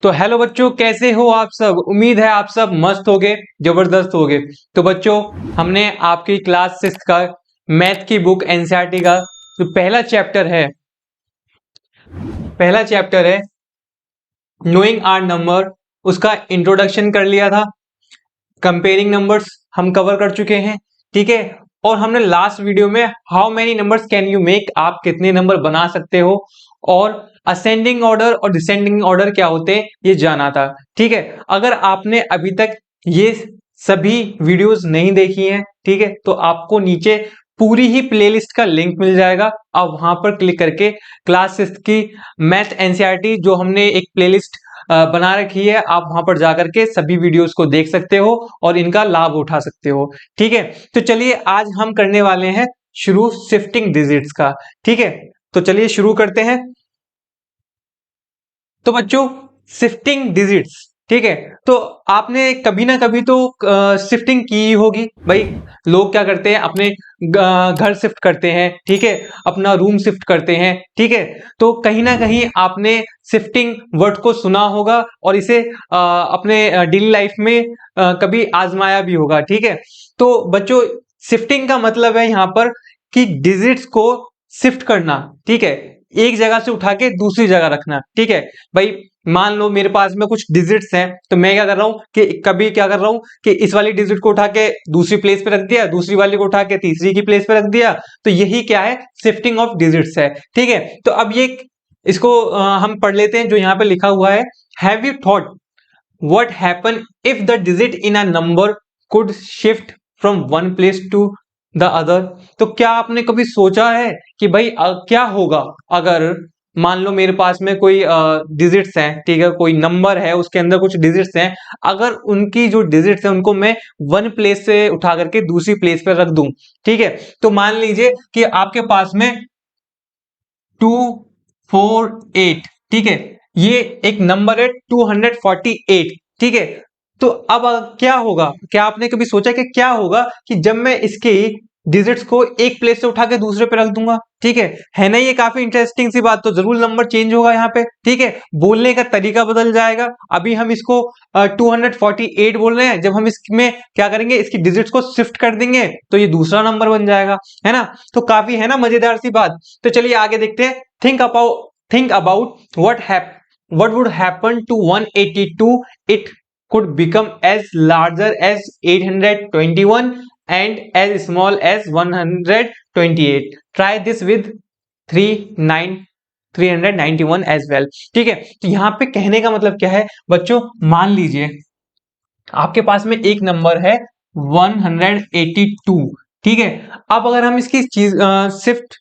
तो हेलो बच्चों, कैसे हो आप सब। उम्मीद है आप सब मस्त होगे, जबरदस्त होगे। तो बच्चों, हमने आपकी क्लास 6 का मैथ की बुक एनसीईआरटी का जो पहला चैप्टर है नोइंग आर नंबर, उसका इंट्रोडक्शन कर लिया था। कंपेयरिंग नंबर्स हम कवर कर चुके हैं, ठीक है। और हमने लास्ट वीडियो में how many numbers can you make, आप कितने नंबर बना सकते हो, और असेंडिंग ऑर्डर और डिसेंडिंग ऑर्डर क्या होते हैं ये जाना था, ठीक है। अगर आपने अभी तक ये सभी वीडियोस नहीं देखी हैं, ठीक है, तो आपको नीचे पूरी ही प्लेलिस्ट का लिंक मिल जाएगा। आप वहां पर क्लिक करके क्लास 6 की मैथ एनसीईआरटी जो हमने एक प्लेलिस्ट बना रखी है, आप वहां पर जाकर के सभी वीडियोस को देख सकते हो और इनका लाभ उठा सकते हो, ठीक है। तो चलिए आज हम करने वाले हैं शुरू शिफ्टिंग डिजिट्स का, ठीक है। तो चलिए शुरू करते हैं। तो बच्चों, शिफ्टिंग डिजिट्स, ठीक है। तो आपने कभी ना कभी तो शिफ्टिंग की होगी भाई। लोग क्या करते हैं, अपने घर शिफ्ट करते हैं, ठीक है, अपना रूम शिफ्ट करते हैं, ठीक है। तो कहीं ना कहीं आपने शिफ्टिंग वर्ड को सुना होगा और इसे अपने डेली लाइफ में कभी आजमाया भी होगा, ठीक है। तो बच्चों, शिफ्टिंग का मतलब है यहाँ पर कि डिजिट्स को शिफ्ट करना, ठीक है, एक जगह से उठा के दूसरी जगह रखना, ठीक है। भाई मान लो मेरे पास में कुछ डिजिट्स हैं, तो मैं क्या कर रहा हूं कि कभी क्या कर रहा हूं कि इस वाली डिजिट को उठा के दूसरी प्लेस पे रख दिया, दूसरी वाली को उठा के तीसरी की प्लेस पे रख दिया। तो यही क्या है, शिफ्टिंग ऑफ डिजिट्स है, ठीक है। तो अब ये इसको हम पढ़ लेते हैं जो यहाँ पे लिखा हुआ है। Have you thought what happen if the digit in a number could shift from one place to the other. तो क्या आपने कभी सोचा है कि भाई क्या होगा अगर मान लो मेरे पास में कोई डिजिट्स हैं, ठीक है, कोई नंबर है उसके अंदर कुछ डिजिट्स हैं, अगर उनकी जो डिजिट्स हैं उनको मैं वन प्लेस से उठा करके दूसरी प्लेस पर रख दूं, ठीक है। तो मान लीजिए कि आपके पास में 248, ठीक है, ये एक नंबर है 248, ठीक है। तो अब क्या होगा, क्या आपने कभी सोचा कि क्या होगा कि जब मैं इसके डिजिट्स को एक प्लेस से उठा के दूसरे पे रख दूंगा, ठीक है ना। ये काफी इंटरेस्टिंग सी बात। तो जरूर नंबर चेंज होगा यहाँ पे, ठीक है, बोलने का तरीका बदल जाएगा। अभी हम इसको 248 बोल रहे हैं, जब हम इसमें क्या करेंगे, इसकी डिजिट्स को शिफ्ट कर देंगे तो ये दूसरा नंबर बन जाएगा, है ना। तो काफी है ना मजेदार सी बात। तो चलिए आगे देखते हैं। Think about what would happen to 182, it could become as larger as 821 and as small as 128. Try this with 391 as well, ठीक है। तो यहाँ पे कहने का मतलब क्या है बच्चों, मान लीजिए आपके पास में एक नंबर है 182, ठीक है। अब अगर हम इसकी चीज शिफ्ट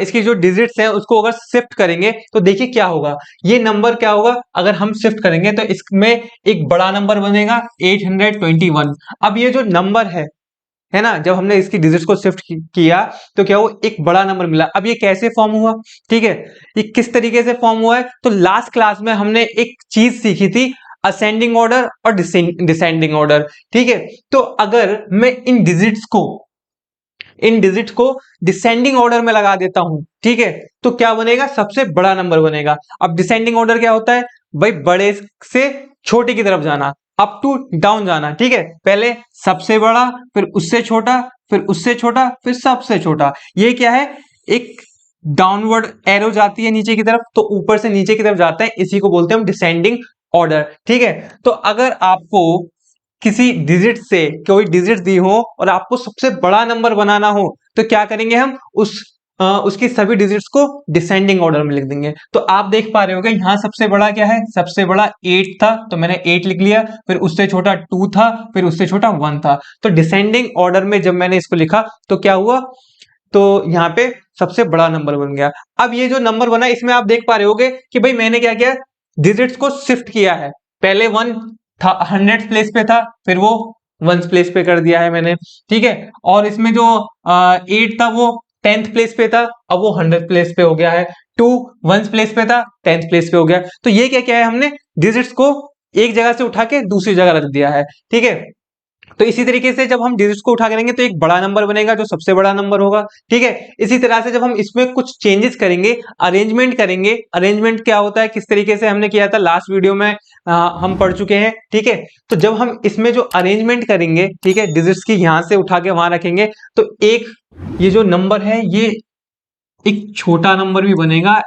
इसकी जो डिजिट्स हैं उसको अगर शिफ्ट करेंगे तो देखिए क्या होगा। ये नंबर क्या होगा, अगर हम शिफ्ट करेंगे तो इसमें एक बड़ा नंबर बनेगा 821। अब ये जो नंबर है ना, जब हमने इसकी डिजिट्स को शिफ्ट किया तो क्या वो एक बड़ा नंबर मिला। अब ये कैसे फॉर्म हुआ, ठीक है, ये किस तरीके से फॉर्म हुआ है। तो लास्ट क्लास में हमने एक चीज सीखी थी, असेंडिंग ऑर्डर और डिसेंडिंग ऑर्डर, ठीक है। तो अगर मैं इन डिजिट्स को डिसेंडिंग ऑर्डर में लगा देता हूं, ठीक है, तो क्या बनेगा, सबसे बड़ा नंबर बनेगा। अब डिसेंडिंग ऑर्डर क्या होता है भाई, बड़े से छोटे की तरफ जाना, अप टू डाउन जाना, ठीक है। पहले सबसे बड़ा, फिर उससे छोटा, फिर उससे छोटा, फिर सबसे छोटा। ये क्या है, एक डाउनवर्ड एरो जाती है नीचे की तरफ, तो ऊपर से नीचे की तरफ जाता है, इसी को बोलते हैं हम डिसेंडिंग ऑर्डर, ठीक है। तो अगर आपको किसी डिजिट से कोई डिजिट दी हो और आपको सबसे बड़ा नंबर बनाना हो तो क्या करेंगे हम, उसकी सभी डिजिट्स को डिसेंडिंग ऑर्डर में लिख देंगे। तो आप देख पा रहे होगे यहाँ सबसे बड़ा क्या है, सबसे बड़ा 8 था तो मैंने 8 लिख लिया, फिर उससे छोटा 2 था, फिर उससे छोटा 1 था। तो डिसेंडिंग ऑर्डर में जब मैंने इसको लिखा तो क्या हुआ, तो यहाँ पे सबसे बड़ा नंबर बन गया। अब ये जो नंबर बना इसमें आप देख पा रहे होगे कि भाई मैंने क्या किया, डिजिट्स को शिफ्ट किया है। पहले 1 था 100 प्लेस पे था, फिर वो 1 प्लेस पे कर दिया है मैंने, ठीक है। और इसमें जो 8 था वो 10th प्लेस पे था, अब वो 100 प्लेस पे हो गया है। 2 1 प्लेस पे था, 10th प्लेस पे हो गया। तो ये क्या क्या है, हमने डिजिट्स को एक जगह से उठा के दूसरी जगह रख दिया है, ठीक है। तो इसी तरीके से जब हम डिजिट्स को उठा के लेंगे तो एक बड़ा नंबर बनेगा जो सबसे बड़ा नंबर होगा, ठीक है। इसी तरह से जब हम इसमें कुछ चेंजेस करेंगे, अरेंजमेंट करेंगे, अरेंजमेंट क्या होता है, किस तरीके से हमने किया था लास्ट वीडियो में हम पढ़ चुके हैं, ठीक है। तो जब हम इसमें जो अरेंजमेंट करेंगे, ठीक है, डिजिट्स की यहां से उठा के वहां रखेंगे, तो एक ये जो नंबर है ये एक छोटा नंबर भी बनेगा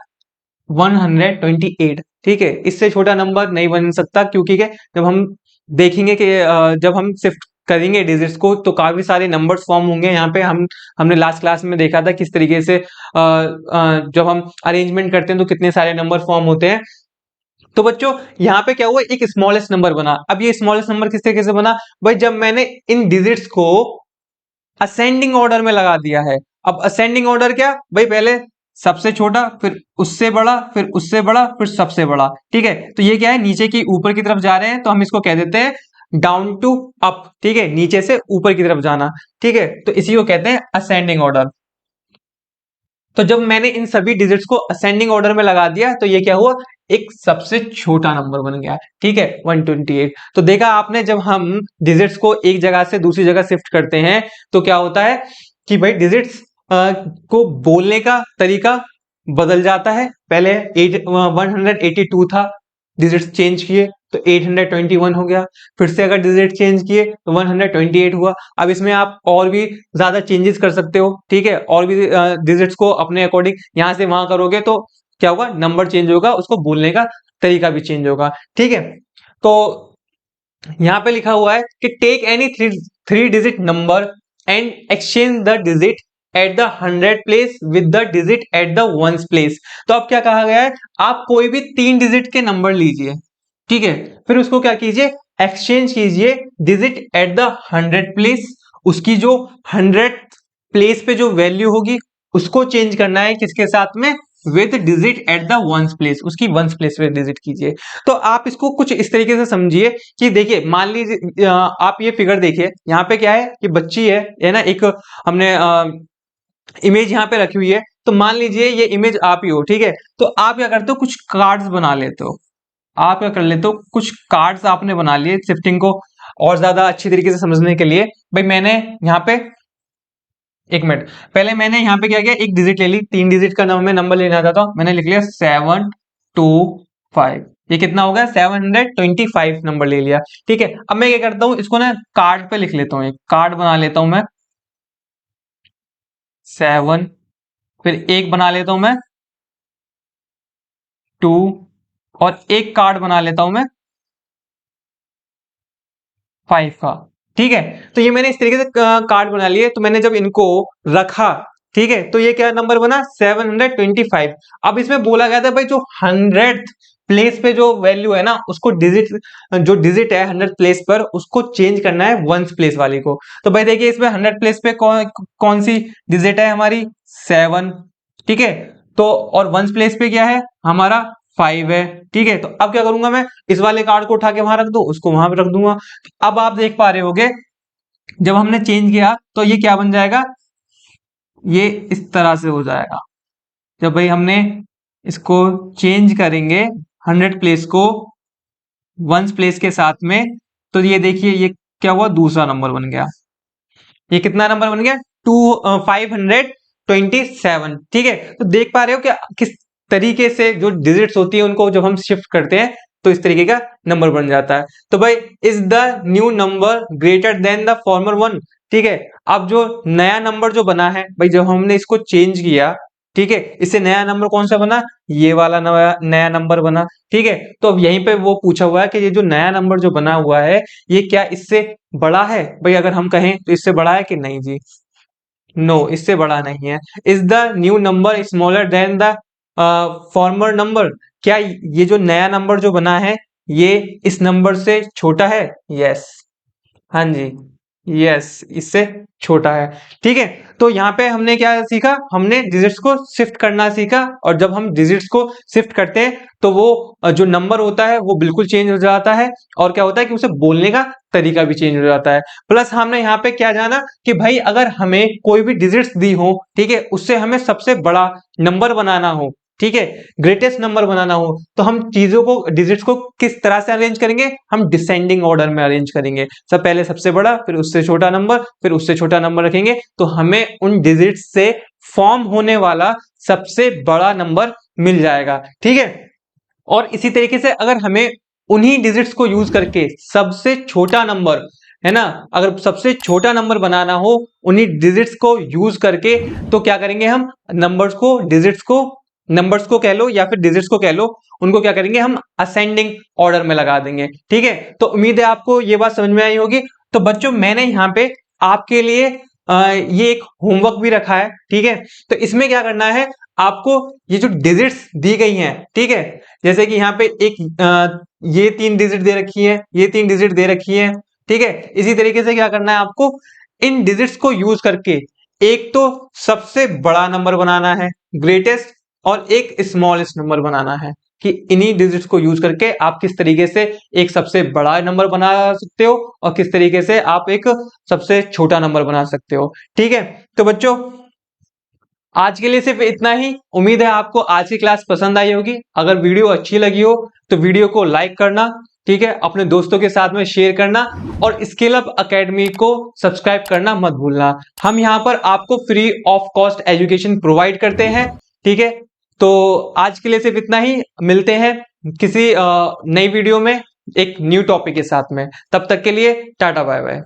128, ठीक है। इससे छोटा नंबर नहीं बन सकता, क्योंकि जब हम देखेंगे कि जब हम शिफ्ट करेंगे डिजिट्स को तो काफी सारे नंबर्स फॉर्म होंगे। यहाँ पे हमने लास्ट क्लास में देखा था किस तरीके से जब हम अरेंजमेंट करते हैं तो कितने सारे नंबर फॉर्म होते हैं। तो बच्चों यहाँ पे क्या हुआ, एक स्मॉलेस्ट नंबर बना। अब ये स्मॉलेस्ट नंबर किस तरीके से बना भाई, जब मैंने इन डिजिट्स को असेंडिंग ऑर्डर में लगा दिया है। अब असेंडिंग ऑर्डर क्या भाई, पहले सबसे छोटा, फिर उससे बड़ा, फिर उससे बड़ा, फिर सबसे बड़ा, ठीक है। तो ये क्या है, नीचे की ऊपर की तरफ जा रहे हैं, तो हम इसको कह देते हैं डाउन टू अप, ठीक है, नीचे से ऊपर की तरफ जाना, ठीक है। तो इसी को कहते हैं असेंडिंग ऑर्डर। तो जब मैंने इन सभी डिजिट्स को असेंडिंग ऑर्डर में लगा दिया तो ये क्या हुआ, एक सबसे छोटा नंबर बन गया, ठीक है, 128। तो देखा आपने, जब हम डिजिट्स को एक जगह से दूसरी जगह शिफ्ट करते हैं तो क्या होता है कि भाई डिजिट्स को बोलने का तरीका बदल जाता है। पहले 182 था, डिजिट्स चेंज किए तो 821 हो गया। फिर से अगर डिजिट चेंज किए तो 128 हुआ। अब इसमें आप और भी ज्यादा चेंजेस कर सकते हो, ठीक है, और भी डिजिट्स को अपने अकॉर्डिंग यहां से वहां करोगे तो क्या होगा, नंबर चेंज होगा, उसको बोलने का तरीका भी चेंज होगा, ठीक है। तो यहाँ पे लिखा हुआ है कि take any three digit number and exchange the digit at the 100 place with the digit at the 1s place. तो अब क्या कहा गया है, आप कोई भी 3 डिजिट के नंबर लीजिए, ठीक है, फिर उसको क्या कीजिए, एक्सचेंज कीजिए डिजिट एट द 100 प्लेस। उसकी जो 100 प्लेस पे जो वैल्यू होगी उसको चेंज करना है किसके साथ में, with digit at the 1s place, उसकी 1s प्लेस पे डिजिट कीजिए। तो आप इसको कुछ इस तरीके से समझिए कि देखिए, मान लीजिए आप ये फिगर देखिए, यहाँ पे क्या है कि बच्ची है ना, एक हमने इमेज यहाँ पे रखी हुई है। तो मान लीजिए ये इमेज आप ही हो, ठीक है। तो आप क्या करते हो, कुछ कार्ड्स बना लेते हो। आप क्या कर लेते हो, कुछ कार्ड्स आपने बना लिए शिफ्टिंग को और ज्यादा अच्छी तरीके से समझने के लिए। भाई मैंने यहाँ पे, एक मिनट, पहले मैंने यहाँ पे क्या किया, एक डिजिट ले ली, 3 डिजिट का नंबर लेना चाहता हूँ, मैंने लिख लिया 725। ये कितना हो गया, 725 नंबर ले लिया, ठीक है। अब मैं क्या करता हूँ, इसको ना कार्ड पे लिख लेता हूँ, एक कार्ड बना लेता हूँ मैं 7, फिर एक बना लेता हूं मैं 2, और एक कार्ड बना लेता हूं मैं 5 का, ठीक है। तो ये मैंने इस तरीके से कार्ड बना लिए। तो मैंने जब इनको रखा, ठीक है, तो ये क्या नंबर बना, 725। अब इसमें बोला गया था भाई जो 100th प्लेस पे जो वैल्यू है ना, उसको डिजिट, जो डिजिट है 100 प्लेस पर, उसको चेंज करना है 1s प्लेस वाली को। तो भाई देखिए, इसमें 100 प्लेस पे कौन सी डिजिट है हमारी, 7, ठीक है। तो और 1s प्लेस पे क्या है हमारा, 5 है, ठीक है। तो अब क्या करूंगा मैं, इस वाले कार्ड को उठा के वहां रख दो, उसको वहां पे रख दूंगा। अब आप देख पा रहे होगे, जब हमने चेंज किया तो ये क्या बन जाएगा, ये इस तरह से हो जाएगा। जब भाई हमने इसको चेंज करेंगे 100 प्लेस को 1s प्लेस के साथ में, तो ये देखिए ये क्या हुआ, दूसरा नंबर बन गया। ये कितना नंबर बन गया, 527, ठीक है। तो देख पा रहे हो कि किस तरीके से जो डिजिट्स होती है उनको जब हम शिफ्ट करते हैं तो इस तरीके का नंबर बन जाता है। तो भाई, is the new number greater than the former one, ठीक है। अब जो नया नंबर जो बना है भाई, जब हमने इसको चेंज किया, ठीक है, इससे नया नंबर कौन सा बना, ये वाला नया नंबर बना, ठीक है। तो अब यहीं पे वो पूछा हुआ है कि ये जो नया नंबर जो बना हुआ है ये क्या इससे बड़ा है। भाई अगर हम कहें तो इससे बड़ा है कि नहीं जी, नो, इससे बड़ा नहीं है। Is the new number smaller than the former number, क्या ये जो नया नंबर जो बना है ये इस नंबर से छोटा है, यस, हाँ जी, यस, इससे छोटा है, ठीक है। तो यहाँ पे हमने क्या सीखा, हमने डिजिट्स को शिफ्ट करना सीखा। और जब हम डिजिट्स को शिफ्ट करते हैं तो वो जो नंबर होता है वो बिल्कुल चेंज हो जाता है, और क्या होता है कि उसे बोलने का तरीका भी चेंज हो जाता है। प्लस हमने यहाँ पे क्या जाना कि भाई अगर हमें कोई भी डिजिट्स दी हो, ठीक है, उससे हमें सबसे बड़ा नंबर बनाना हो, ठीक है, ग्रेटेस्ट नंबर बनाना हो तो हम चीजों को, डिजिट्स को किस तरह से अरेंज करेंगे, हम डिसेंडिंग ऑर्डर में अरेंज करेंगे। सब पहले सबसे बड़ा, फिर उससे छोटा नंबर, फिर उससे छोटा नंबर रखेंगे, तो हमें उन डिजिट्स से फॉर्म होने वाला सबसे बड़ा नंबर मिल जाएगा। ठीक है, और इसी तरीके से अगर हमें उन्हीं डिजिट्स को यूज करके सबसे छोटा नंबर, है ना, अगर सबसे छोटा नंबर बनाना हो उन्हीं डिजिट्स को यूज करके, तो क्या करेंगे हम, नंबर्स को, डिजिट्स को, नंबर्स को कह लो या फिर डिजिट्स को कह लो, उनको क्या करेंगे हम, असेंडिंग ऑर्डर में लगा देंगे। ठीक है, तो उम्मीद है आपको ये बात समझ में आई होगी। तो बच्चों मैंने यहाँ पे आपके लिए ये एक होमवर्क भी रखा है। ठीक है, तो इसमें क्या करना है, आपको ये जो डिजिट्स दी गई हैं, ठीक है, जैसे कि यहाँ पे एक ये 3 डिजिट दे रखी है, ये 3 डिजिट दे रखी है। ठीक है, इसी तरीके से क्या करना है आपको, इन डिजिट्स को यूज करके एक तो सबसे बड़ा नंबर बनाना है, ग्रेटेस्ट, और एक स्मॉलेस्ट नंबर बनाना है, कि इन्हीं डिजिट्स को यूज करके आप किस तरीके से एक सबसे बड़ा नंबर बना सकते हो और किस तरीके से आप एक सबसे छोटा नंबर बना सकते हो। ठीक है, तो बच्चों आज के लिए सिर्फ इतना ही। उम्मीद है आपको आज की क्लास पसंद आई होगी। अगर वीडियो अच्छी लगी हो तो वीडियो को लाइक करना, ठीक है, अपने दोस्तों के साथ में शेयर करना, और स्किल अप एकेडमी को सब्सक्राइब करना मत भूलना। हम यहाँ पर आपको free of cost education provide करते हैं। ठीक है, तो आज के लिए सिर्फ इतना ही। मिलते हैं किसी नई वीडियो में एक न्यू टॉपिक के साथ में। तब तक के लिए टाटा बाय बाय।